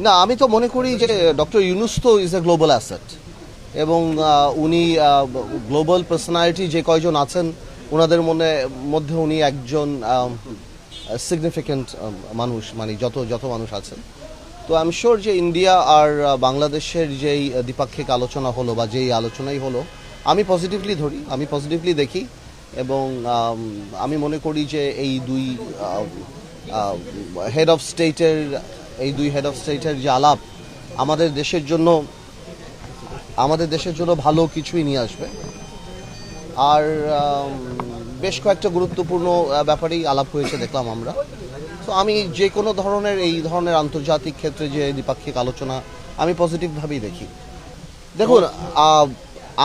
না, আমি তো মনে করি যে ডক্টর ইউনূস তো ইজ এ গ্লোবাল অ্যাসেট এবং উনি গ্লোবাল পার্সোনালিটি যে কয়জন আছেন ওনাদের মধ্যে উনি একজন সিগনিফিক্যান্ট মানুষ, মানে যত যত মানুষ আছেন। তো আই এম শিওর যে ইন্ডিয়া আর বাংলাদেশের যেই দ্বিপাক্ষিক আলোচনা হলো বা যেই আলোচনাই হলো, আমি পজিটিভলি দেখি এবং আমি মনে করি যে হেড অফ স্টেটের এই দুই হেড অফ স্টেটের যে আলাপ আমাদের দেশের জন্য ভালো কিছুই নিয়ে আসবে। আর বেশ কয়েকটা গুরুত্বপূর্ণ ব্যাপারেই আলাপ হয়েছে দেখলাম আমরা। তো আমি যে কোনো এই ধরনের আন্তর্জাতিক ক্ষেত্রে যে দ্বিপাক্ষিক আলোচনা আমি পজিটিভভাবেই দেখি। দেখুন,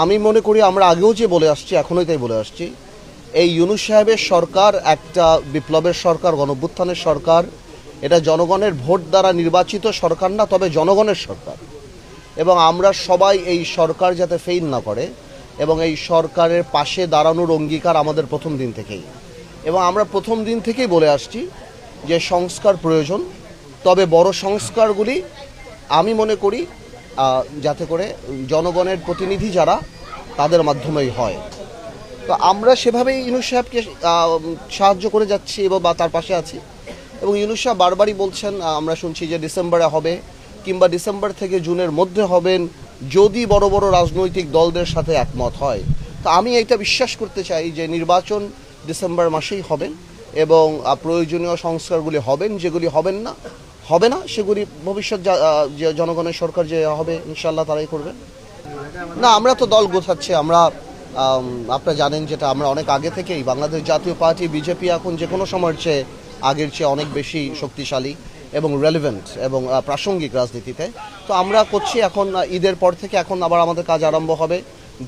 আমি মনে করি আমরা আগেও যে বলে আসছি, এখনোই তাই বলে আসছি, এই ইউনূস সাহেবের সরকার একটা বিপ্লবের সরকার, গণঅভ্যুত্থানের সরকার। এটা জনগণের ভোট দ্বারা নির্বাচিত সরকার না, তবে জনগণের সরকার। এবং আমরা সবাই এই সরকার যাতে ফেইল না করে এবং এই সরকারের পাশে দাঁড়ানোর অঙ্গীকার আমাদের প্রথম দিন থেকেই। এবং আমরা প্রথম দিন থেকেই বলে আসছি যে সংস্কার প্রয়োজন, তবে বড় সংস্কারগুলি আমি মনে করি যাতে করে জনগণের প্রতিনিধি যারা তাদের মাধ্যমেই হয়। তো আমরা সেভাবেই ইউনূস সাহেবকে সাহায্য করে যাচ্ছি এবং বা তার পাশে আছি। এবং ইউনূস সাহেব বারবারই বলছেন, আমরা শুনছি যে ডিসেম্বরে হবে কিংবা ডিসেম্বর থেকে জুনের মধ্যে হবেন, যদি বড় বড় রাজনৈতিক দলদের সাথে একমত হয়। তো আমি এটা বিশ্বাস করতে চাই যে নির্বাচন ডিসেম্বর মাসেই হবে এবং প্রয়োজনীয় সংস্কারগুলি হবেন। যেগুলি হবে না সেগুলি ভবিষ্যৎ যে জনগণের সরকার যে হবে ইনশাল্লাহ তারাই করবে। না, আমরা তো দল গোছাচ্ছি। আপনারা জানেন যেটা আমরা অনেক আগে থেকেই, বাংলাদেশ জাতীয় পার্টি বিজেপি এখন যে কোনো সময়ের চেয়ে আগের চেয়ে অনেক বেশি শক্তিশালী এবং রেলেভেন্ট এবং প্রাসঙ্গিক রাজনীতিতে। তো আমরা করছি এখন ঈদের পর থেকে এখন আবার আমাদের কাজ আরম্ভ হবে।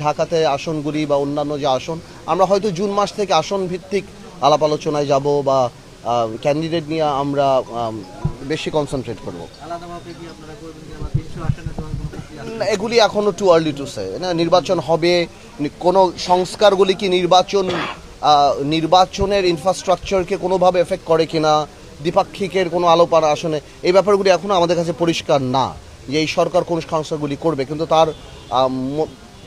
ঢাকাতে আসনগুলি বা অন্যান্য যে আসন, আমরা হয়তো জুন মাস থেকে আসন ভিত্তিক আলাপ আলোচনায় যাব বা ক্যান্ডিডেট নিয়ে আমরা বেশি কনসেন্ট্রেট করব। এগুলি এখনো টু আর্লি টু সে। না, নির্বাচন হবে, কোনো সংস্কারগুলি কি নির্বাচনের ইনফ্রাস্ট্রাকচারকে কোনোভাবে এফেক্ট করে কিনা, দ্বিপাক্ষিকের কোনো আলোপার আসনে, এই ব্যাপারগুলি এখনও আমাদের কাছে পরিষ্কার না যে এই সরকার কোন সংস্কারগুলি করবে। কিন্তু তার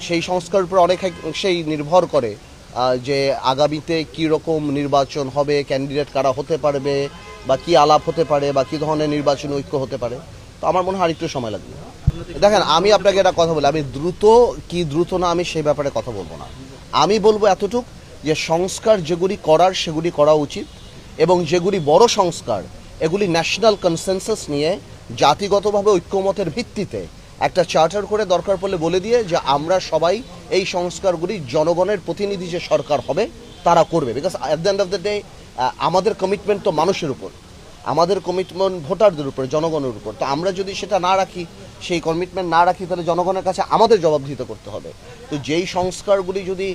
সেই সংস্কারের উপর অনেকাংশেই নির্ভর করে যে আগামীতে কী রকম নির্বাচন হবে, ক্যান্ডিডেট কারা হতে পারবে বা কী আলাপ হতে পারে বা কী ধরনের নির্বাচনী ঐক্য হতে পারে। তো আমার মনে হয় আরেকটু সময় লাগবে। দেখেন, আমি আপনাকে একটা কথা বলি, আমি দ্রুত না আমি সেই ব্যাপারে কথা বলবো না। আমি বলবো এতটুক যে সংস্কার যেগুলি করার সেগুলি করা উচিত এবং যেগুলি বড় সংস্কার এগুলি ন্যাশনাল কনসেনসাস নিয়ে জাতিগতভাবে ঐক্যমতের ভিত্তিতে একটা চার্টার করে দরকার পড়লে বলে দিয়ে যে আমরা সবাই এই সংস্কারগুলি জনগণের প্রতিনিধি যে সরকার হবে তারা করবে। Because at the end of the day আমাদের কমিটমেন্ট তো মানুষের উপর, আমাদের কমিটমেন্ট ভোটারদের উপর, জনগণের উপর। তো আমরা যদি সেটা না রাখি, সেই কমিটমেন্ট না রাখি, তাহলে জনগণের কাছে আমাদের জবাবদিহিতা করতে হবে। তো যেই সংস্কারগুলি যদি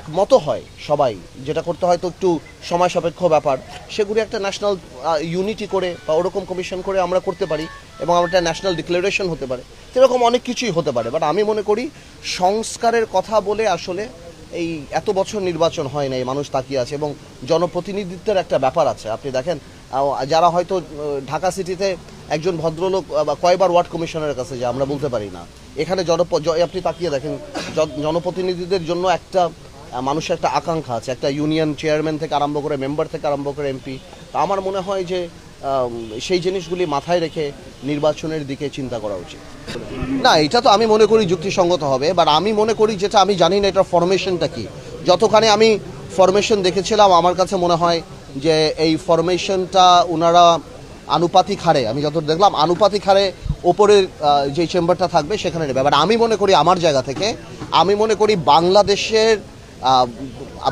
একমত হয় সবাই, যেটা করতে হয়তো একটু সময় সাপেক্ষ ব্যাপার, সেগুলি একটা ন্যাশনাল ইউনিটি করে বা ওরকম কমিশন করে আমরা করতে পারি এবং আমরা একটা ন্যাশনাল ডিক্লারেশন হতে পারে। এরকম অনেক কিছুই হতে পারে। বাট আমি মনে করি সংস্কারের কথা বলে আসলে এই এত বছর নির্বাচন হয় না, এই মানুষ তাকিয়ে আছে এবং জনপ্রতিনিধিত্বের একটা ব্যাপার আছে। আপনি দেখেন, যারা হয়তো ঢাকা সিটিতে একজন ভদ্রলোক বা কয়বার ওয়ার্ড কমিশনারের কাছে যায় আমরা বলতে পারি না। এখানে আপনি তাকিয়ে দেখেন, জনপ্রতিনিধিদের জন্য একটা মানুষের একটা আকাঙ্ক্ষা আছে, একটা ইউনিয়ন চেয়ারম্যান থেকে আরম্ভ করে, মেম্বার থেকে আরম্ভ করে এমপি। তো আমার মনে হয় যে সেই জিনিসগুলি মাথায় রেখে নির্বাচনের দিকে চিন্তা করা উচিত। না, এটা তো আমি মনে করি যুক্তিসঙ্গত হবে। বাট আমি মনে করি, যেটা আমি জানি না এটার ফরমেশনটা কি, যতখানি আমি ফরমেশন দেখেছিলাম আমার কাছে মনে হয় যে এই ফরমেশনটা ওনারা আনুপাতিক হারে, আমি যত দেখলাম আনুপাতিক হারে ওপরের যে চেম্বারটা থাকবে সেখানে নেবে। বাট আমি মনে করি আমার জায়গা থেকে আমি মনে করি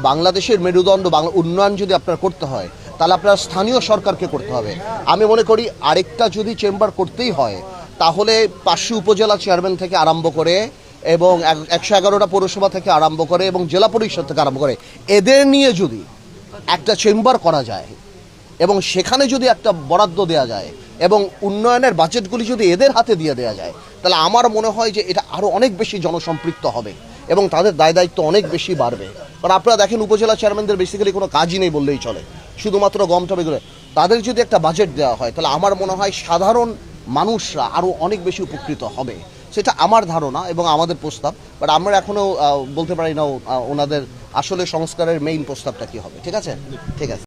বাংলাদেশের মেরুদণ্ড উন্নয়ন যদি আপনার করতে হয় তাহলে আপনার স্থানীয় সরকারকে করতে হবে। আমি মনে করি আরেকটা যদি চেম্বার করতেই হয় তাহলে 500 উপজেলা চেয়ারম্যান থেকে আরম্ভ করে এবং 111টা পৌরসভা থেকে আরম্ভ করে এবং জেলা পরিষদ থেকে আরম্ভ করে এদের নিয়ে যদি একটা চেম্বার করা যায় এবং সেখানে যদি একটা বরাদ্দ দেওয়া যায় এবং উন্নয়নের বাজেটগুলি যদি এদের হাতে দিয়ে দেওয়া যায়, তাহলে আমার মনে হয় যে এটা আরও অনেক বেশি জনসম্পৃক্ত হবে এবং তাদের দায়িত্ব অনেক বেশি বাড়বে। কারণ আপনারা দেখেন, উপজেলা চেয়ারম্যানদের বেসিক্যালি কোনো কাজই নেই বললেই চলে, শুধুমাত্র গম টবে। তাদের যদি একটা বাজেট দেওয়া হয় তাহলে আমার মনে হয় সাধারণ মানুষরা আরও অনেক বেশি উপকৃত হবে, সেটা আমার ধারণা এবং আমাদের প্রস্তাব। বাট আমরা এখনও বলতে পারি না ওনাদের আসলে সংস্কারের মেইন প্রস্তাবটা কী হবে। ঠিক আছে, ঠিক আছে।